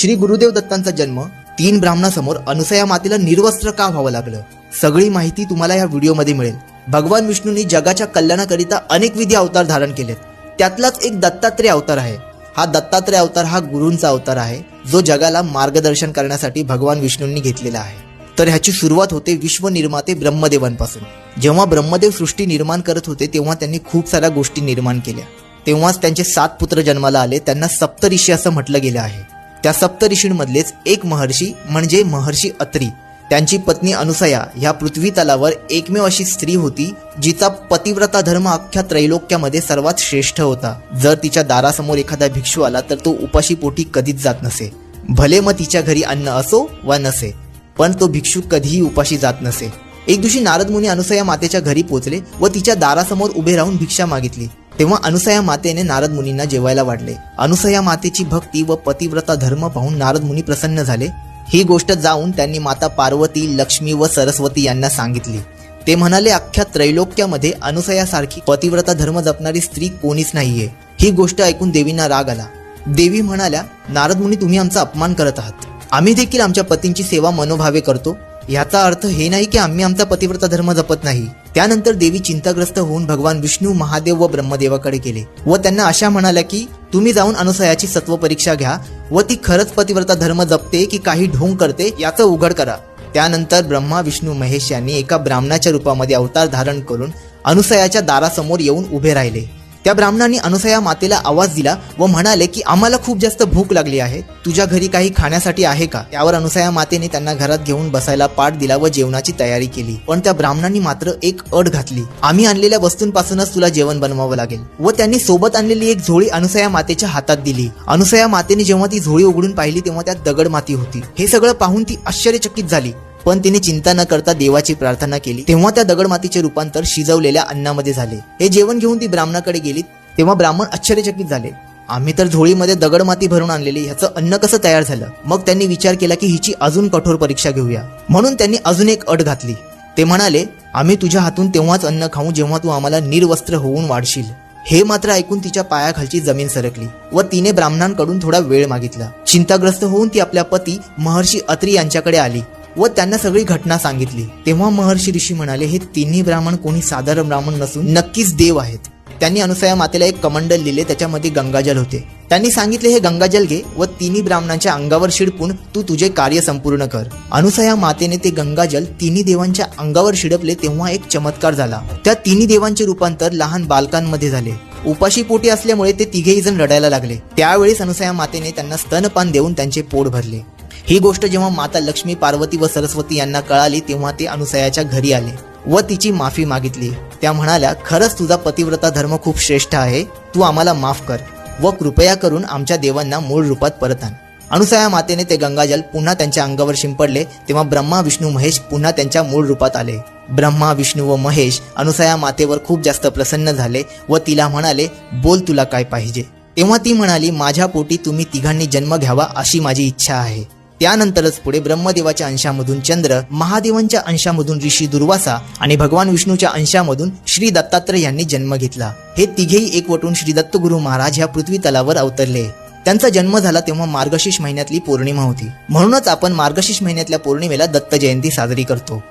श्री गुरुदेव दत्तांचा जन्म 3 ब्राह्मणांसमोर अनुसया मातेला निर्वस्त्र का व्हावं लागलं, सगळी माहिती तुम्हाला या व्हिडिओमध्ये मिळेल। भगवान विष्णूंनी जगाच्या कल्याणाकरिता अनेक विधी अवतार धारण केलेत, त्यातलाच एक दत्तात्रेय अवतार आहे। हा दत्तात्रेय अवतार हा गुरूंचा अवतार आहे, जो जगाला मार्गदर्शन करण्यासाठी भगवान विष्णूंनी घेतलेला आहे। तर ह्याची सुरुवात होते विश्व निर्माते ब्रह्मदेवांपासून। जेव्हा ब्रह्मदेव सृष्टी निर्माण करत होते तेव्हा त्यांनी खूप साऱ्या गोष्टी निर्माण केल्या। तेव्हाच त्यांचे 7 पुत्र जन्माला आले, त्यांना सप्तऋषी असं म्हटलं गेलं आहे। त्या सप्तऋषींमधलेच एक महर्षी म्हणजे महर्षी अत्री, त्यांची पत्नी अनुसया ह्या पृथ्वी तलावर एकमेव अशी स्त्री होती जिचा पतिव्रता धर्म अख्ख्या त्रैलोक्यामध्ये सर्वात श्रेष्ठ होता। जर तिच्या दारासमोर एखादा भिक्षू आला तर तो उपाशी पोटी कधीच जात नसे, भले मग तिच्या घरी अन्न असो वा नसे, पण तो भिक्षू कधीही उपाशी जात नसे। एक दिवशी नारद मुनी अनुसया मातेच्या घरी पोहोचले व तिच्या दारासमोर उभे राहून भिक्षा मागितली। तेव्हा अनुसया मातेने नारद मुनींना जेवायला वाढले। अनुसया मातेची भक्ती व पतिव्रता धर्म पाहून नारद मुनी प्रसन्न झाले। ही गोष्ट जाऊन त्यांनी माता पार्वती, लक्ष्मी व सरस्वती यांना सांगितली। ते म्हणाले, अख्ख्या त्रैलोक्यामध्ये अनुसयासारखी पतिव्रता धर्म जपणारी स्त्री कोणीच नाहीये। ही गोष्ट ऐकून देवींना राग आला। देवी म्हणाल्या, नारद मुनी तुम्ही आमचा अपमान करत आहात। आम्ही देखील आमच्या पतींची सेवा मनोभावे करतो, याचा अर्थ हे नाही की आम्ही आमचा पतिव्रता धर्म जपत नाही। त्यानंतर देवी चिंताग्रस्त होऊन भगवान विष्णू, महादेव व ब्रह्मदेवाकडे गेले व त्यांना अशा म्हणाल्या की तुम्ही जाऊन अनुसयाची सत्व परीक्षा घ्या व ती खरंच पतिव्रता धर्म जपते की काही ढोंग करते याचं उघड करा। त्यानंतर ब्रह्मा, विष्णू, महेश यांनी एका ब्राह्मणाच्या रूपामध्ये अवतार धारण करून अनुसयाच्या दारासमोर येऊन उभे राहिले। त्या ब्राह्मणांनी अनुसया मातेला आवाज दिला व म्हणाले की आम्हाला खूप जास्त भूक लागली आहे, तुझ्या घरी काही खाण्यासाठी आहे का? त्यावर अनुसया मातेने त्यांना घरात घेऊन बसायला पाठ दिला व जेवणाची तयारी केली। पण त्या ब्राह्मणांनी मात्र एक अट घातली, आम्ही आणलेल्या वस्तूंपासूनच तुला जेवण बनवावं लागेल। व त्यांनी सोबत आणलेली एक झोळी अनुसया मातेच्या हातात दिली। अनुसया मातेने जेव्हा ती झोळी उघडून पाहिली तेव्हा त्यात दगड माती होती। हे सगळं पाहून ती आश्चर्यचकित झाली, पण तिने चिंता न करता देवाची प्रार्थना केली। तेव्हा त्या दगडमातीचे रूपांतर शिजवलेल्या अन्नामध्ये झाले। हे जेवण घेऊन ती ब्राह्मणाकडे गेली तेव्हा ब्राह्मण आश्चर्यचकित झाले, आम्ही तर झोळीमध्ये दगडमाती भरून आणलेली, ह्याचं अन्न कसं तयार झालं? मग त्यांनी विचार केला की हिची अजून कठोर परीक्षा घेऊया, म्हणून त्यांनी अजून एक अट घातली। ते म्हणाले, आम्ही तुझ्या हातून तेव्हाच अन्न खाऊ जेव्हा तू आम्हाला निर्वस्त्र होऊन वाढशील। हे मात्र ऐकून तिच्या पायाखालची जमीन सरकली व तिने ब्राह्मणांकडून थोडा वेळ मागितला। चिंताग्रस्त होऊन ती आपल्या पती महर्षी अत्री यांच्याकडे आली व त्यांना सगळी घटना सांगितली। तेव्हा महर्षी ऋषी म्हणाले, हे तिन्ही ब्राह्मण कोणी साधारण ब्राह्मण नसून नक्कीच देव आहेत। त्यांनी अनुसया मातेला एक कमंडल दिले, त्याच्यामध्ये गंगाजल होते। त्यांनी सांगितले, हे गंगाजल घे व तिन्ही ब्राह्मणांच्या अंगावर शिडपून तू तुझे कार्य संपूर्ण कर। अनुसया मातेने ते गंगाजल तिन्ही देवांच्या अंगावर शिडपले तेव्हा एक चमत्कार झाला। त्या तिन्ही देवांचे रूपांतर लहान बालकांमध्ये झाले। उपाशी पोटी असल्यामुळे ते तिघेही जण रडायला लागले। त्यावेळेस अनुसया मातेने त्यांना स्तनपान देऊन त्यांचे पोट भरले। ही गोष्ट जेव्हा माता लक्ष्मी, पार्वती व सरस्वती यांना कळाली तेव्हा ते अनुसयाच्या घरी आले व तिची माफी मागितली। त्या म्हणाल्या, खरंच तुझा पतिव्रता धर्म खूप श्रेष्ठ आहे, तू आम्हाला माफ कर व कृपया करून आमच्या देवांना मूळ रूपात परत आण। अनुसया मातेने ते गंगाजल पुन्हा त्यांच्या अंगावर शिंपडले तेव्हा ब्रह्मा, विष्णू, महेश पुन्हा त्यांच्या मूळ रूपात आले। ब्रह्मा, विष्णू व महेश अनुसया मातेवर खूप जास्त प्रसन्न झाले व तिला म्हणाले, बोल तुला काय पाहिजे? तेव्हा ती म्हणाली, माझ्या पोटी तुम्ही तिघांनी जन्म घ्यावा अशी माझी इच्छा आहे। त्यानंतरच पुढे ब्रह्मदेवाच्या अंशामधून चंद्र, महादेवांच्या अंशामधून ऋषी दुर्वासा आणि भगवान विष्णूच्या अंशामधून श्री दत्तात्रेय यांनी जन्म घेतला। हे तिघेही एकवटून श्री दत्तगुरु महाराज ह्या पृथ्वी तलावर अवतरले। त्यांचा जन्म झाला तेव्हा मार्गशीर्ष महिन्यातली पौर्णिमा होती, म्हणूनच आपण मार्गशीर्ष महिन्यातल्या पौर्णिमेला दत्त जयंती साजरी करतो।